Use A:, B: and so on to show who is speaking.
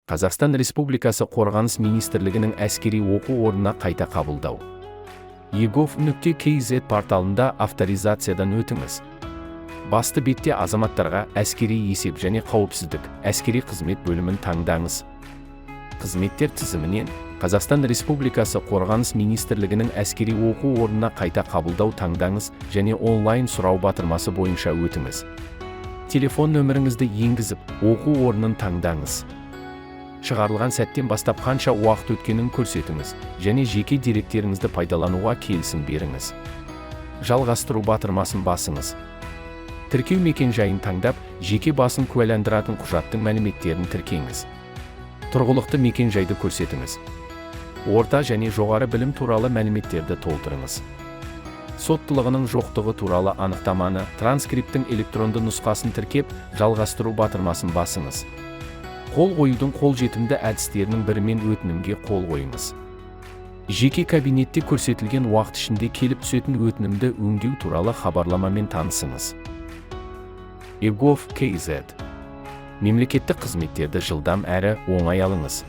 A: Қазақстан Республикасы Қорғаныс Министрлігінің әскери оқу орнына қайта қабылдау. egov.kz порталында авторизациядан өтіңіз. Басты бетте азаматтарға әскери есеп және қауіпсіздік, әскери қызмет бөлімін таңдаңыз. Қызметтер тізімінен Қазақстан Республикасы Қорғаныс Министрлігінің әскери оқу орнына қайта қабылдау таңдаңыз және онлайн сұрау батырмасы бойынша өтіңіз. Телефон нөміріңізді енгізіп, оқу орнын таңдаңыз. Шығарылған сәттен бастап қанша уақыт өткенін көрсетіңіз және жеке деректеріңізді пайдалануға келісім беріңіз. Жалғастыру батырмасын басыңыз. Тіркеу мекен-жайын таңдап, жеке басын куәландыратын құжаттың мәліметтерін тіркеңіз. Тұрғылықты мекен-жайды көрсетіңіз. Орта және жоғары білім туралы мәліметтерді толтырыңыз. Соттылығының жоқтығы туралы анықтаманы, транскриптің электронды нұсқасын тіркеп, жалғастыру батырмасын басыңыз. Қол қоюдың қолжетімді әдістерінің бірімен өтінімге қол қойыңыз. Жеке кабинетте көрсетілген уақыт ішінде келіп түсетін өтінімді өңдеу туралы хабарламамен танысыңыз. egov.kz. Мемлекеттік қызметтерді жылдам әрі оңай алыңыз.